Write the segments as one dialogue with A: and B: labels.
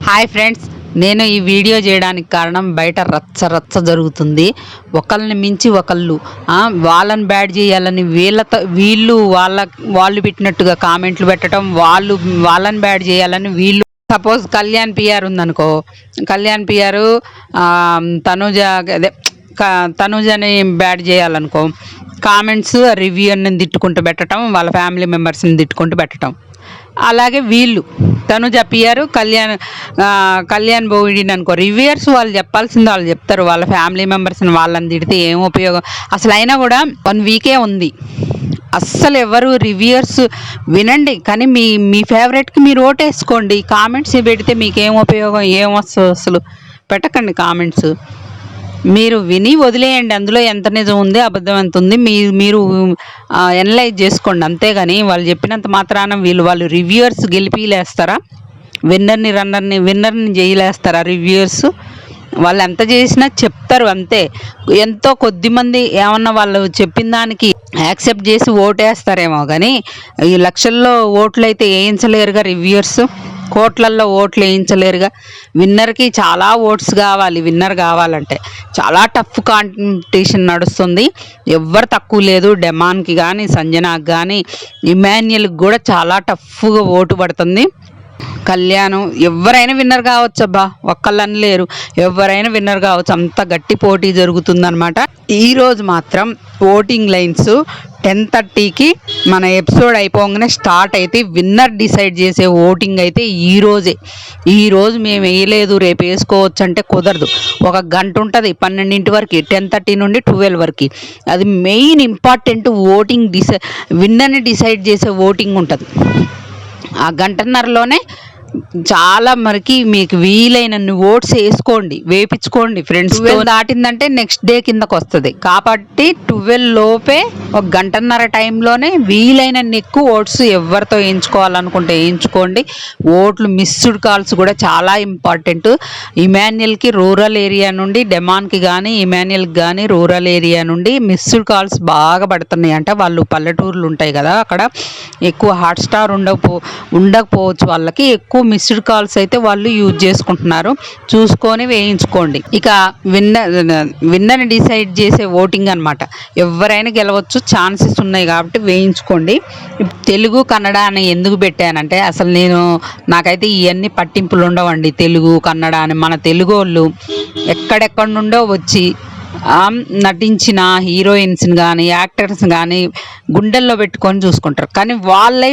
A: Hi friends, నేను ఈ video చేయడానికి కారణం బయట రచ్చ రచ్చ జరుగుతుంది. ఒకళ్ళని మించి ఒకళ్ళు వాళ్ళని బ్యాడ్ చేయాలని వీళ్ళు వాళ్ళు పెట్టినట్టుగా కామెంట్లు పెట్టడం, వాళ్ళని బ్యాడ్ చేయాలని వీళ్ళు. సపోజ్ కళ్యాణ్ పిఆర్ ఉందనుకో, కళ్యాణ్ పిఆర్ తనుజని బ్యాడ్ చేయాలనుకో, కామెంట్స్ రివ్యూని తిట్టుకుంటూ పెట్టడం, వాళ్ళ ఫ్యామిలీ మెంబర్స్ని తిట్టుకుంటూ పెట్టడం. అలాగే వీళ్ళు తనుజ పిఆర్ కళ్యాణ్ బోవిడిని అనుకో, రివ్యూయర్స్ వాళ్ళు చెప్పాల్సింది వాళ్ళు చెప్తారు. వాళ్ళ ఫ్యామిలీ మెంబర్స్ని వాళ్ళని తిడితే ఏం ఉపయోగం? అసలు అయినా కూడా 1 వీకే ఉంది. అస్సలు ఎవరు రివ్యూయర్స్ వినండి, కానీ మీ ఫేవరెట్కి మీరు ఓటేసుకోండి. కామెంట్స్ పెడితే మీకేం ఉపయోగం? ఏం వస్తుంది? అసలు పెట్టకండి కామెంట్స్. మీరు విని వదిలేయండి. అందులో ఎంత నిజం ఉంది, అబద్ధం ఎంత ఉంది మీరు ఎనలైజ్ చేసుకోండి. అంతేగాని వాళ్ళు చెప్పినంత మాత్రాన వాళ్ళు రివ్యూయర్స్ గెలిపిలేస్తారా? విన్నర్ని జైలేస్తారా రివ్యూయర్స్? వాళ్ళు ఎంత చేసినా చెప్తారు అంతే. ఎంతో కొద్దిమంది ఏమన్నా వాళ్ళు చెప్పిన దానికి యాక్సెప్ట్ చేసి ఓటేస్తారేమో, కానీ ఈ లక్షల్లో ఓట్లు అయితే వేయించలేరుగా రివ్యూయర్స్. కోట్లల్లో ఓట్లు వేయించలేరుగా. విన్నర్కి చాలా ఓట్స్ కావాలి. విన్నర్ కావాలంటే చాలా టఫ్ కాంపిటీషన్ నడుస్తుంది. ఎవ్వరు తక్కువ లేదు. డెమాన్కి కానీ, సంజనాకి కానీ, ఇమాన్యుల్కి కూడా చాలా టఫ్గా ఓటు పడుతుంది. కళ్యాణ్ ఎవరైనా విన్నర్ కావచ్చు అబ్బా, ఒక్కళ్ళని లేరు, ఎవరైనా విన్నర్ కావచ్చు. అంత గట్టి పోటీ జరుగుతుందన్నమాట. ఈరోజు మాత్రం ఓటింగ్ లైన్స్ 10:30కి మన ఎపిసోడ్ అయిపోగానే స్టార్ట్ అయితే విన్నర్ డిసైడ్ చేసే ఓటింగ్ అయితే ఈరోజు మేము వేయలేదు రేపు వేసుకోవచ్చు అంటే కుదరదు. 1 గంట ఉంటుంది 12 వరకు, 10:30 నుండి 12 వరకు. అది మెయిన్ ఇంపార్టెంట్ ఓటింగ్. విన్నర్ని డిసైడ్ చేసే ఓటింగ్ ఉంటుంది. ఆ గంటన్నరలోనే చాలా మరికి మీకు వీలైనన్ని ఓట్స్ వేసుకోండి, వేయించుకోండి ఫ్రెండ్స్. 12 దాటిందంటే నెక్స్ట్ డే కిందకు వస్తుంది. కాబట్టి 12 లోపే 1 గంటన్నర టైంలోనే వీలైనన్ని ఎక్కువ ఓట్స్ ఎవరితో వేయించుకోవాలనుకుంటే వేయించుకోండి. ఓట్లు మిస్డ్ కాల్స్ కూడా చాలా ఇంపార్టెంట్. ఇమాన్యుల్కి రూరల్ ఏరియా నుండి, డెమాన్కి కానీ ఇమాన్యుల్కి కానీ రూరల్ ఏరియా నుండి మిస్డ్ కాల్స్ బాగా పడుతున్నాయి. అంటే వాళ్ళు పల్లెటూర్లు ఉంటాయి కదా, అక్కడ ఎక్కువ హాట్స్టార్ ఉండకపోవచ్చు. వాళ్ళకి ఎక్కువ మిస్డ్ కాల్స్ అయితే వాళ్ళు యూజ్ చేసుకుంటున్నారు. చూసుకొని వేయించుకోండి. ఇక విన్నర్ని డిసైడ్ చేసే ఓటింగ్ అనమాట. ఎవరైనా గెలవచ్చు, ఛాన్సెస్ ఉన్నాయి కాబట్టి వేయించుకోండి. తెలుగు కన్నడ అని ఎందుకు పెట్టానంటే, అసలు నాకైతే ఇవన్నీ పట్టింపులు ఉండవండి. తెలుగు కన్నడ అని మన తెలుగు వాళ్ళు ఎక్కడెక్కడి నుండో వచ్చి నటించిన హీరోయిన్స్ని కానీ, యాక్టర్స్ని కానీ గుండెల్లో పెట్టుకొని చూసుకుంటారు. కానీ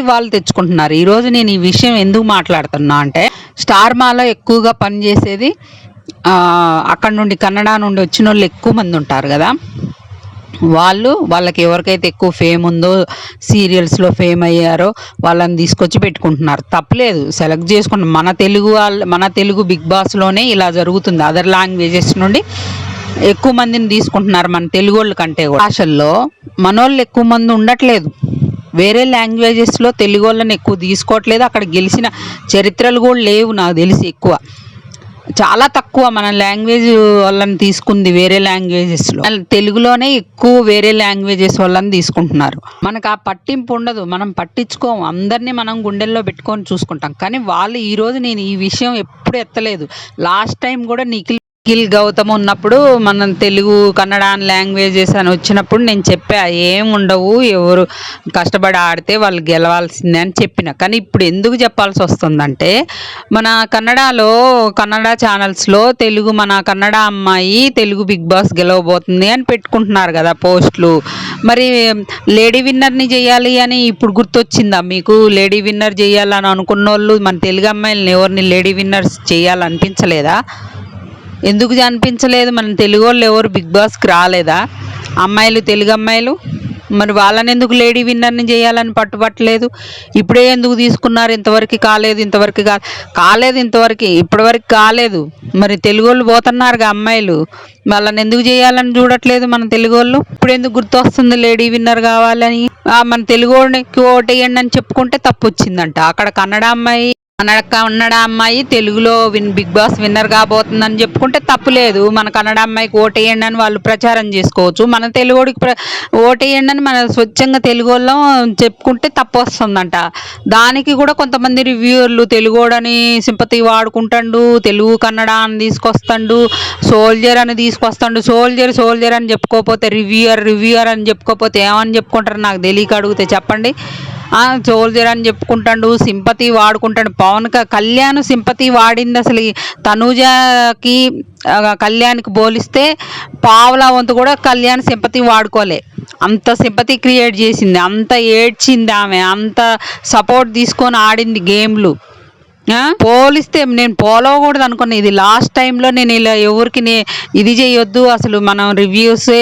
A: వాళ్ళు తెచ్చుకుంటున్నారు. ఈరోజు నేను ఈ విషయం ఎందుకు మాట్లాడుతున్నా అంటే, స్టార్ మాలో ఎక్కువగా పనిచేసేది అక్కడ నుండి కన్నడ నుండి వచ్చిన వాళ్ళు ఎక్కువ మంది ఉంటారు కదా. వాళ్ళకి ఎవరికైతే ఎక్కువ ఫేమ్ ఉందో, సీరియల్స్లో ఫేమ్ అయ్యారో వాళ్ళని తీసుకొచ్చి పెట్టుకుంటున్నారు. తప్పలేదు, సెలెక్ట్ చేసుకుంటున్నారు. మన తెలుగు బిగ్ బాస్లోనే ఇలా జరుగుతుంది. అదర్ లాంగ్వేజెస్ నుండి ఎక్కువ మందిని తీసుకుంటున్నారు మన తెలుగు వాళ్ళ కంటే. భాషల్లో మనోళ్ళు ఎక్కువ మంది ఉండట్లేదు. వేరే లాంగ్వేజెస్లో తెలుగు వాళ్ళని ఎక్కువ తీసుకోవట్లేదు. అక్కడ గెలిచిన చరిత్రలు కూడా లేవు నాకు తెలిసి. ఎక్కువ చాలా తక్కువ మన లాంగ్వేజ్ వాళ్ళని తీసుకుంది వేరే లాంగ్వేజెస్లో. తెలుగులోనే ఎక్కువ వేరే లాంగ్వేజెస్ వాళ్ళని తీసుకుంటున్నారు. మనకు ఆ పట్టింపు ఉండదు, మనం పట్టించుకోము. అందరినీ మనం గుండెల్లో పెట్టుకొని చూసుకుంటాం. కానీ ఈరోజు నేను ఈ విషయం ఎప్పుడు ఎత్తలేదు. లాస్ట్ టైం కూడా నిఖిల్ గౌతమ్ ఉన్నప్పుడు, మనం తెలుగు కన్నడ లాంగ్వేజెస్ అని వచ్చినప్పుడు నేను చెప్పా, ఏం ఉండవు, ఎవరు కష్టపడి ఆడితే వాళ్ళు గెలవాల్సిందే అని చెప్పిన. కానీ ఇప్పుడు ఎందుకు చెప్పాల్సి వస్తుందంటే, మన కన్నడ ఛానల్స్లో మన కన్నడ అమ్మాయి తెలుగు బిగ్ బాస్ గెలవబోతుంది అని పెట్టుకుంటున్నారు కదా పోస్టులు. మరి లేడీ విన్నర్ని చేయాలి అని ఇప్పుడు గుర్తొచ్చిందా మీకు? లేడీ విన్నర్ చేయాలని అనుకున్న వాళ్ళు మన తెలుగు అమ్మాయిలని ఎవరిని లేడీ విన్నర్స్ చేయాలనిపించలేదా? ఎందుకు అనిపించలేదు? మన తెలుగు వాళ్ళు ఎవరు బిగ్ బాస్కి రాలేదా తెలుగు అమ్మాయిలు? మరి వాళ్ళని ఎందుకు లేడీ విన్నర్ని చేయాలని పట్టుబట్టలేదు? ఇప్పుడే ఎందుకు తీసుకున్నారు? ఇప్పటివరకు కాలేదు. మరి తెలుగు వాళ్ళు పోతున్నారుగా అమ్మాయిలు, వాళ్ళని ఎందుకు చేయాలని చూడట్లేదు మన తెలుగు వాళ్ళు? ఇప్పుడు ఎందుకు గుర్తొస్తుంది లేడీ విన్నర్ కావాలని? మన తెలుగు వాళ్ళకి ఓటేయండి అని చెప్పుకుంటే తప్పు వచ్చిందంట. అక్కడ కన్నడ అమ్మాయి కన్నడ అమ్మాయి తెలుగులో బిగ్ బాస్ విన్నర్ కాబోతుందని చెప్పుకుంటే తప్పులేదు. మన కన్నడ అమ్మాయికి ఓటేయండి అని వాళ్ళు ప్రచారం చేసుకోవచ్చు. మన తెలుగుడికి ఓటేయండి అని మన స్వచ్ఛంగా తెలుగు వాళ్ళం చెప్పుకుంటే తప్పు వస్తుందంట. దానికి కూడా కొంతమంది రివ్యూవర్లు తెలుగోడని సింపతి వాడుకుంటాడు, తెలుగు కన్నడ అని తీసుకొస్తాడు, సోల్జర్ అని తీసుకొస్తాడు. సోల్జర్ అని చెప్పుకోకపోతే రివ్యూయర్ అని చెప్పుకోకపోతే ఏమని చెప్పుకుంటారు నాకు తెలియక అడిగితే చెప్పండి. సోల్జర్ అని చెప్పుకుంటాడు, సింపతి వాడుకుంటాడు. పవన్ కళ్యాణ్ సింపతి వాడింది అసలు తనూజకి కళ్యాణ్కి పోలిస్తే పావులా వంతు కూడా కళ్యాణ్ సింపతి వాడుకోలే. అంత సింపతి క్రియేట్ చేసింది, అంత ఏడ్చింది ఆమె, అంత సపోర్ట్ తీసుకొని ఆడింది గేమ్లు. పోలిస్తే నేను పోలవకూడదు అనుకున్నా. ఇది లాస్ట్ టైంలో నేను ఇలా ఎవరికి ఇది చేయొద్దు, అసలు మనం రివ్యూసే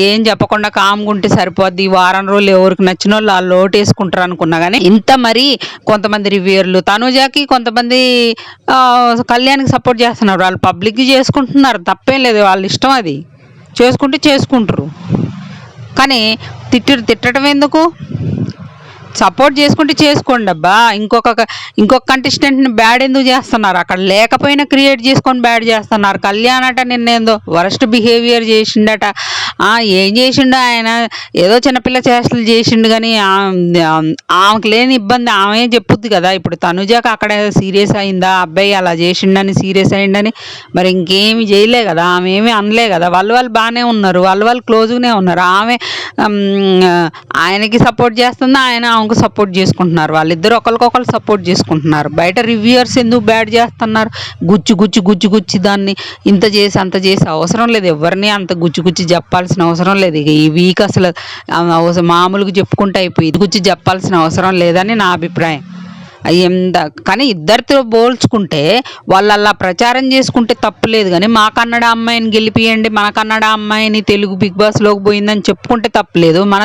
A: ఏం చెప్పకుండా కామ్గుంటే సరిపోద్ది, వారం రోజులు ఎవరికి నచ్చిన వాళ్ళు ఓటేసుకుంటారు అనుకున్నా. కానీ ఇంత మరి కొంతమంది రివ్యూర్లు తనుజాకి, కొంతమంది కళ్యాణ్కి సపోర్ట్ చేస్తున్నారు. వాళ్ళు పబ్లిక్కి చేసుకుంటున్నారు, తప్పేం లేదు, వాళ్ళ ఇష్టం, అది చేసుకుంటారు. కానీ తిట్టడం ఎందుకు? సపోర్ట్ చేసుకుంటే చేసుకోండి అబ్బా. ఇంకొక కంటెస్టెంట్ని బ్యాడ్ ఎందుకు చేస్తున్నారు? అక్కడ లేకపోయినా క్రియేట్ చేసుకొని బ్యాడ్ చేస్తున్నారు. కళ్యాణ్ అట నిన్నేందో వరస్ట్ బిహేవియర్ చేసిండట. ఏం చేసిండు ఆయన? ఏదో చిన్నపిల్ల చేష్టలు చేసిండు, కానీ ఆమెకు లేని ఇబ్బంది ఆమె చెప్పుద్ది కదా. ఇప్పుడు తనుజాకి అక్కడ సీరియస్ అయిందా, అబ్బాయి అలా చేసిండని సీరియస్ అయిందని? మరి ఇంకేమి చేయలే కదా, ఆమె ఏమీ అనలే కదా. వాళ్ళు బాగానే ఉన్నారు, వాళ్ళు క్లోజ్గానే ఉన్నారు. ఆమె ఆయనకి సపోర్ట్ చేస్తుంది, ఆయన ఆమెకు సపోర్ట్ చేసుకుంటున్నారు. వాళ్ళిద్దరు ఒకరికొకరు సపోర్ట్ చేసుకుంటున్నారు. బయట రివ్యూయర్స్ ఎందుకు బ్యాడ్ చేస్తున్నారు? గుచ్చి దాన్ని ఇంత చేసి అంత చేసి అవసరం లేదు. ఎవరిని అంత గుచ్చి చెప్పాల్సిన అవసరం లేదు. ఇక ఈ వీక్ అసలు మామూలుగా చెప్పుకుంటే అయిపోయి గుచ్చి చెప్పాల్సిన అవసరం లేదని నా అభిప్రాయం. కానీ ఇద్దరితో పోల్చుకుంటే వాళ్ళు అలా ప్రచారం చేసుకుంటే తప్పులేదు. కానీ మా కన్నడ అమ్మాయిని గెలిపియండి, మన కన్నడ అమ్మాయిని తెలుగు బిగ్ బాస్లోకి పోయిందని చెప్పుకుంటే తప్పులేదు. మన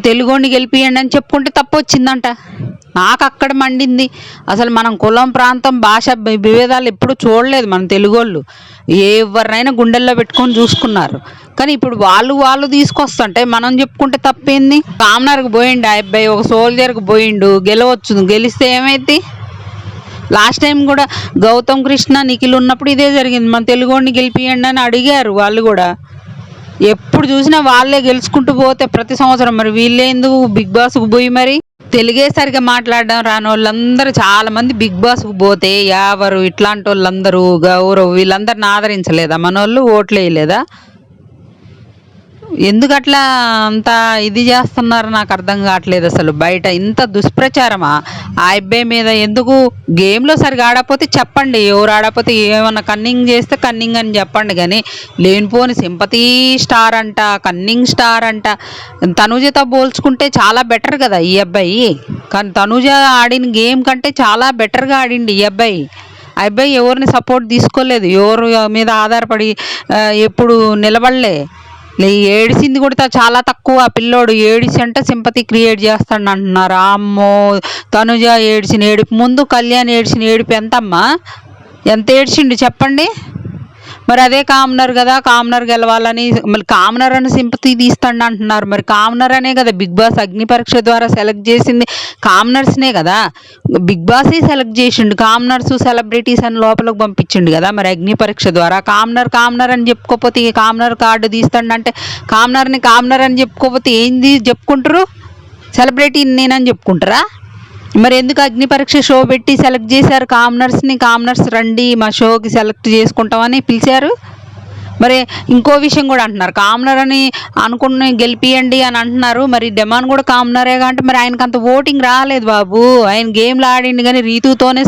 A: తెలుగోడిని గెలిపియండి అని చెప్పుకుంటే తప్పు వచ్చిందంట. నాకు అక్కడ మండింది. అసలు మనం కులం, ప్రాంతం, భాష విభేదాలు ఎప్పుడు చూడలేదు మన తెలుగు వాళ్ళు. ఎవరినైనా గుండెల్లో పెట్టుకొని చూసుకున్నారు. కానీ ఇప్పుడు వాళ్ళు తీసుకొస్తుంటే మనం చెప్పుకుంటే తప్పేంది? కామనర్కి పోయిండు ఆ అబ్బాయి, ఒక సోల్జర్కి పోయిండు, గెలిస్తే ఏమైంది? లాస్ట్ టైం కూడా గౌతమ్ కృష్ణ, నిఖిల్ ఉన్నప్పుడు ఇదే జరిగింది. మన తెలుగుని గెలిపియండి అని అడిగారు వాళ్ళు కూడా. ఎప్పుడు చూసినా వాళ్ళే గెలుచుకుంటూ పోతే ప్రతి సంవత్సరం మరి వీళ్ళేందుకు బిగ్ బాస్కు పోయి మరి తెలుగే సరిగా మాట్లాడడం రాని వాళ్ళందరూ చాలామంది బిగ్ బాస్కు పోతే ఎవరు ఇట్లాంటి వాళ్ళందరూ గౌరవ్ వీళ్ళందరిని ఆదరించలేదా? మన వాళ్ళు ఓట్లు వేయలేదా? ఎందుకు అట్లా అంత ఇది చేస్తున్నారు నాకు అర్థం కావట్లేదు. అసలు బయట ఇంత దుష్ప్రచారమా ఆ అబ్బాయి మీద? ఎందుకు గేమ్లో సరిగా ఆడకపోతే చెప్పండి, ఎవరు ఆడకపోతే ఏమన్నా కన్నింగ్ చేస్తే కన్నింగ్ అని చెప్పండి. కానీ లేనిపోని సింపతి స్టార్ అంట, కన్నింగ్ స్టార్ అంట. తనుజతో పోల్చుకుంటే చాలా బెటర్ కదా ఈ అబ్బాయి. కానీ తనుజ ఆడిన గేమ్ కంటే చాలా బెటర్గా ఆడిండి ఈ అబ్బాయి. ఆ అబ్బాయి ఎవరిని సపోర్ట్ తీసుకోలేదు, ఎవరు మీద ఆధారపడి ఎప్పుడు నిలబడలే. ఏడిసింది కూడా చాలా తక్కువ. పిల్లోడు ఏడిసి అంటే సింపతి క్రియేట్ చేస్తాడు అంటున్నారు. అమ్మో, తనుజ ఏడిసిన ఏడుపు ముందు కళ్యాణ్ ఏడిసిన ఏడుపు ఎంతమ్మా? ఎంత ఏడ్చిండు చెప్పండి. మరి అదే కామనర్ కదా, కామనర్ గెలవాలని మళ్ళీ కామనర్ అని సింపతి తీస్తాడు అంటున్నారు. మరి కామనర్ అనే కదా బిగ్ బాస్ అగ్ని పరీక్ష ద్వారా సెలెక్ట్ చేసింది, కామనర్స్నే కదా. బిగ్ బాసే సెలెక్ట్ చేసిండు కామనర్స్, సెలబ్రిటీస్ అని లోపలికి పంపించిండు కదా. మరి అగ్ని పరీక్ష ద్వారా కామనర్ అని చెప్పుకోకపోతే కామనర్ కార్డు తీస్తాడంటే కామనర్ అని చెప్పుకోకపోతే ఏంది చెప్పుకుంటారు? సెలబ్రిటీ నేనని చెప్పుకుంటారా? మరి ఎందుకు అగ్ని పరీక్ష షో పెట్టి సెలెక్ట్ చేశారు కామనర్స్ని? కామనర్స్ రండి మా షోకి సెలెక్ట్ చేసుకుంటామని పిలిచారు. మరి ఇంకో విషయం కూడా అంటున్నారు, కామనర్ అని అనుకుని గెలిపియండి అని అంటున్నారు. మరి డెమాన్ కూడా కామనరే అంటే మరి ఆయనకు అంత ఓటింగ్ రాలేదు బాబు. ఆయన గేమ్లు ఆడిండు కానీ రీతుతోనే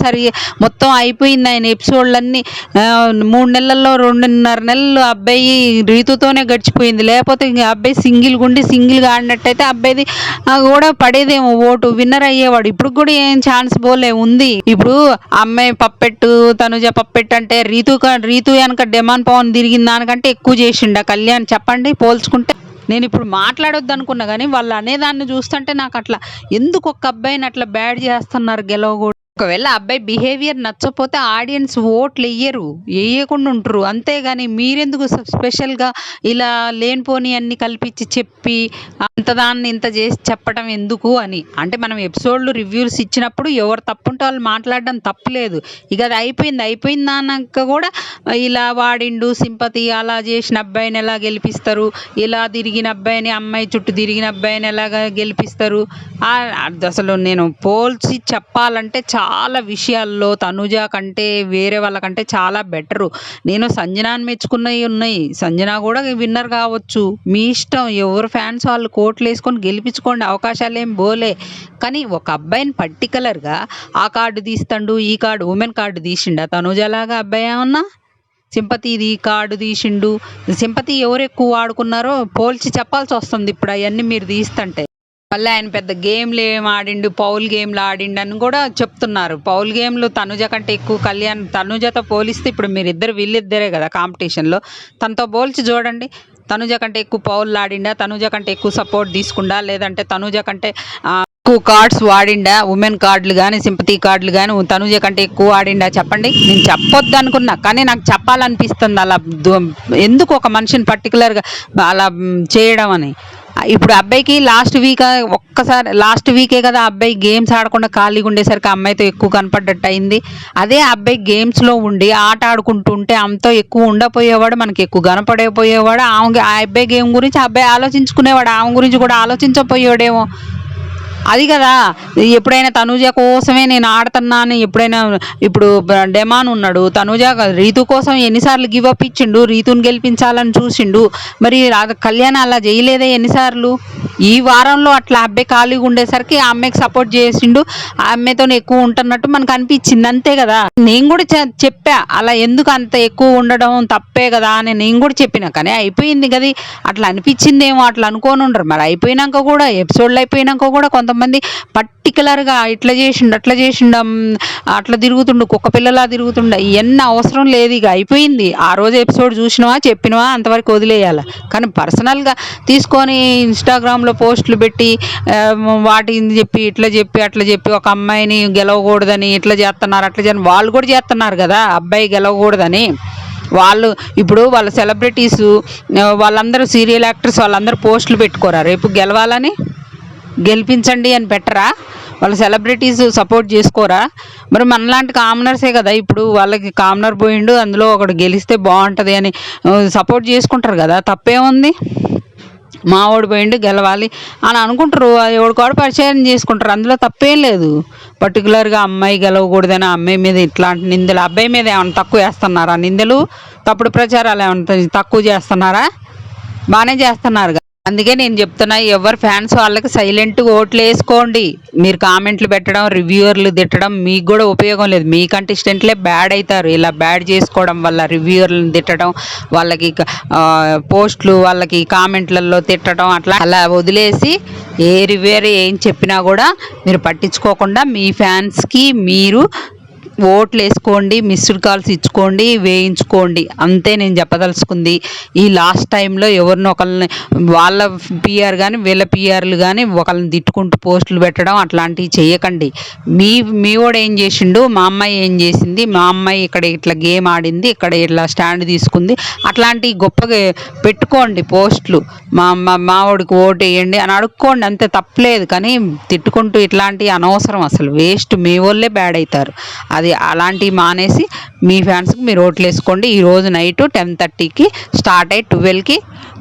A: మొత్తం అయిపోయింది. ఆయన ఎపిసోడ్లన్నీ 3 నెలల్లో 2.5 నెలలు అబ్బాయి రీతుతోనే గడిచిపోయింది. లేకపోతే ఇంక అబ్బాయి సింగిల్గా ఆడినట్టయితే అబ్బాయిది కూడా పడేదేమో ఓటు, విన్నర్ అయ్యేవాడు. ఇప్పుడు కూడా ఏం ఛాన్స్ పోలే ఉంది. ఇప్పుడు అమ్మాయి పప్పెట్టు, తనుజ పప్పెట్టు అంటే రీతు వెనక డెమాన్ పవన్ తిరిగింది దానికంటే ఎక్కువ చేసిండ కళ్యాణ్ చెప్పండి పోల్చుకుంటే. నేను ఇప్పుడు మాట్లాడొద్దు అనుకున్నా కానీ వాళ్ళు అనేదాన్ని చూస్తుంటే నాకు అట్లా ఎందుకు ఒక అబ్బాయిని అట్లా బ్యాడ్ చేస్తున్నారు గెలవకూడదు. ఒకవేళ అబ్బాయి బిహేవియర్ నచ్చపోతే ఆడియన్స్ ఓట్లు వెయ్యరు, వేయకుండా ఉంటారు. అంతేగాని మీరెందుకు స్పెషల్గా ఇలా లేనిపోని అన్ని కల్పించి చెప్పి అంత దాన్ని ఇంత చేసి చెప్పడం ఎందుకు అని. అంటే మనం ఎపిసోడ్లు రివ్యూస్ ఇచ్చినప్పుడు ఎవరు తప్పుంటే వాళ్ళు మాట్లాడడం తప్పులేదు. ఇక అది అయిపోయింది అన్నాక కూడా ఇలా వాడిండు సింపతి, అలా చేసిన అబ్బాయిని ఎలా గెలిపిస్తారు, ఇలా తిరిగిన అబ్బాయిని, అమ్మాయి చుట్టూ తిరిగిన అబ్బాయిని ఎలాగా గెలిపిస్తారు. అసలు నేను పోల్చి చెప్పాలంటే చాలా విషయాల్లో తనుజ కంటే వేరే వాళ్ళకంటే చాలా బెటరు. నేను సంజనాని మెచ్చుకున్నవి ఉన్నాయి. సంజన కూడా విన్నర్ కావచ్చు, మీ ఇష్టం. ఎవరు ఫ్యాన్స్ వాళ్ళు కోట్లు వేసుకొని గెలిపించుకోండి, అవకాశాలు ఏం పోలే. కానీ ఒక అబ్బాయిని పర్టికులర్గా ఆ కార్డు తీస్తాడు, ఈ కార్డు ఉమెన్ కార్డు తీసిండా తనుజలాగా అబ్బాయి ఏమన్నా? సింపతిది కార్డు తీసిండు. సింపతి ఎవరు ఎక్కువ వాడుకున్నారో పోల్చి చెప్పాల్సి వస్తుంది ఇప్పుడు అవన్నీ మీరు తీస్తుంటే. మళ్ళీ ఆయన పెద్ద గేమ్లు ఏం ఆడిండు, పౌల్ గేమ్లు ఆడిండు అని కూడా చెప్తున్నారు. పౌల్ గేమ్లు తనుజ కంటే ఎక్కువ కళ్యాణ్, తనుజతో పోలిస్తే ఇప్పుడు మీరిద్దరు వీళ్ళిద్దరే కదా కాంపిటీషన్లో, తనతో పోల్చి చూడండి. తనుజ కంటే ఎక్కువ పౌల్ ఆడిండా, తనుజ కంటే ఎక్కువ సపోర్ట్ తీసుకుండా, లేదంటే తనుజ కంటే ఎక్కువ కార్డ్స్ వాడిండా, ఉమెన్ కార్డులు కానీ సింపతి కార్డులు కానీ తనుజ కంటే ఎక్కువ ఆడిండా చెప్పండి. నేను చెప్పొద్దు అనుకున్నా కానీ నాకు చెప్పాలనిపిస్తుంది. అలా ఎందుకు ఒక మనిషిని పర్టికులర్గా అలా చేయడం అని. ఇప్పుడు అబ్బాయికి లాస్ట్ వీకే కదా అబ్బాయి గేమ్స్ ఆడకుండా ఖాళీగా ఉండేసరికి అమ్మాయితో ఎక్కువ కనపడ్డట్టు అయింది. అదే అబ్బాయి గేమ్స్లో ఉండి ఆట ఆడుకుంటుంటే ఆమెతో ఎక్కువ ఉండపోయేవాడు, మనకి ఎక్కువ కనపడకపోయేవాడు. ఆ అబ్బాయి గేమ్ గురించి అబ్బాయి ఆలోచించుకునేవాడు, ఆమె గురించి కూడా ఆలోచించకపోయాడేమో. అది కదా, ఎప్పుడైనా తనుజ కోసమే నేను ఆడుతున్నాను, ఎప్పుడైనా ఇప్పుడు డెమాన్ ఉన్నాడు, తనుజ రీతు కోసం ఎన్నిసార్లు గివప్ ఇచ్చిండు, రీతుని గెలిపించాలని చూసిండు. మరి కళ్యాణ్ అలా చేయలేదే ఎన్నిసార్లు. ఈ వారంలో అట్లా అబ్బాయి ఖాళీగా ఉండేసరికి ఆ అమ్మాయికి సపోర్ట్ చేసిండు, ఆ అమ్మాయితో ఎక్కువ ఉంటున్నట్టు మనకు అనిపించింది. అంతే కదా, నేను కూడా చెప్పా అలా ఎందుకు అంత ఎక్కువ ఉండడం తప్పే కదా అని నేను కూడా చెప్పినా. కానీ అయిపోయింది కదా, అట్లా అనిపించిందేమో, అట్లా అనుకోని ఉండరు. మరి అయిపోయినాక కూడా ఎపిసోడ్లు అయిపోయినాక కూడా కొంతమంది పర్టికులర్గా ఇట్లా చేసిండు, అట్లా చేసిండు, అట్లా తిరుగుతుండు, కుక్క పిల్లలా తిరుగుతుండ, ఇవన్నీ అవసరం లేదు. ఇక అయిపోయింది. ఆ రోజు ఎపిసోడ్ చూసినవా చెప్పినవా అంతవరకు వదిలేయాలి. కానీ పర్సనల్గా తీసుకొని ఇన్స్టాగ్రామ్లో పోస్టులు పెట్టి వాటిని చెప్పి ఇట్లా చెప్పి అట్లా చెప్పి ఒక అమ్మాయిని గెలవకూడదని ఇట్లా చేస్తున్నారు, అట్లా చేస్తున్నారు. వాళ్ళు కూడా చేస్తున్నారు కదా అబ్బాయి గెలవకూడదని. వాళ్ళు ఇప్పుడు వాళ్ళ సెలబ్రిటీస్ వాళ్ళందరూ సీరియల్ యాక్టర్స్ వాళ్ళందరూ పోస్టులు పెట్టుకోరా రేపు గెలవాలని, గెలిపించండి అని పెట్టరా? వాళ్ళ సెలబ్రిటీస్ సపోర్ట్ చేసుకోరా? మరి మనలాంటి కామనర్సే కదా ఇప్పుడు వాళ్ళకి కామనర్ పోయిండు, అందులో ఒకడు గెలిస్తే బాగుంటుంది అని సపోర్ట్ చేసుకుంటారు కదా, తప్పేముంది? మావాడు పోయిండు గెలవాలి అని అనుకుంటారు, ఎవడికాడు పరిచయం చేసుకుంటారు, అందులో తప్పేం లేదు. పర్టికులర్గా అమ్మాయి గెలవకూడదని అమ్మాయి మీద ఇట్లాంటి నిందలు, అబ్బాయి మీద ఏమైనా తక్కువ వేస్తున్నారా నిందలు? తప్పుడు ప్రచారాలు ఏమైనా తక్కువ చేస్తున్నారా? బాగానే చేస్తున్నారు. అందుకే నేను చెప్తున్నా, ఎవరు ఫ్యాన్స్ వాళ్ళకి సైలెంట్గా ఓట్లు వేసుకోండి. మీరు కామెంట్లు పెట్టడం, రివ్యూవర్లు తిట్టడం మీకు కూడా ఉపయోగం లేదు. మీ కంటెస్టెంట్లే బ్యాడ్ అవుతారు ఇలా బ్యాడ్ చేసుకోవడం వల్ల. రివ్యూవర్లను తిట్టడం, వాళ్ళకి పోస్టులు, వాళ్ళకి కామెంట్లలో తిట్టడం, అలా వదిలేసి ఏ రివ్యూవర్ ఏం చెప్పినా కూడా మీరు పట్టించుకోకుండా మీ ఫ్యాన్స్కి మీరు ఓట్లు వేసుకోండి, మిస్డ్ కాల్స్ ఇచ్చుకోండి, వేయించుకోండి. అంతే నేను చెప్పదలుచుకుంది. ఈ లాస్ట్ టైంలో ఎవరిని ఒకరిని వాళ్ళ పిఆర్ కానీ వీళ్ళ పిఆర్లు కానీ ఒకరిని తిట్టుకుంటూ పోస్టులు పెట్టడం అట్లాంటివి చేయకండి. మీ వాడు ఏం చేసిండు, మా అమ్మాయి ఏం చేసింది, మా అమ్మాయి ఇక్కడ ఇట్లా గేమ్ ఆడింది, ఇక్కడ ఇట్లా స్టాండ్ తీసుకుంది, అట్లాంటివి గొప్పగా పెట్టుకోండి పోస్టులు. మావాడికి ఓటు వేయండి అని అడుక్కోండి, అంతే తప్పలేదు. కానీ తిట్టుకుంటూ ఇట్లాంటివి అనవసరం, అసలు వేస్ట్. మీ వాళ్ళే బ్యాడ్ అవుతారు. అది అలాంటివి మానేసి మీ ఫ్యాన్స్కి మీరు ఓట్లు వేసుకోండి. ఈరోజు నైట్ 10:30కి స్టార్ట్ అయ్యి 12కి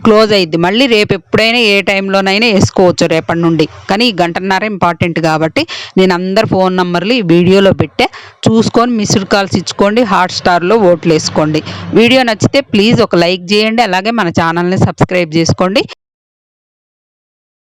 A: క్లోజ్ అయ్యిద్ది. మళ్ళీ రేపు ఎప్పుడైనా ఏ టైంలోనైనా వేసుకోవచ్చు రేపటి నుండి. కానీ ఈ గంటన్నర ఇంపార్టెంట్ కాబట్టి నేను అందరు ఫోన్ నెంబర్లు ఈ వీడియోలో పెట్టే, చూసుకొని మిస్డ్ కాల్స్ ఇచ్చుకోండి, హాట్స్టార్లో ఓట్లు వేసుకోండి. వీడియో నచ్చితే ప్లీజ్ ఒక లైక్ చేయండి, అలాగే మన ఛానల్ని సబ్స్క్రైబ్ చేసుకోండి.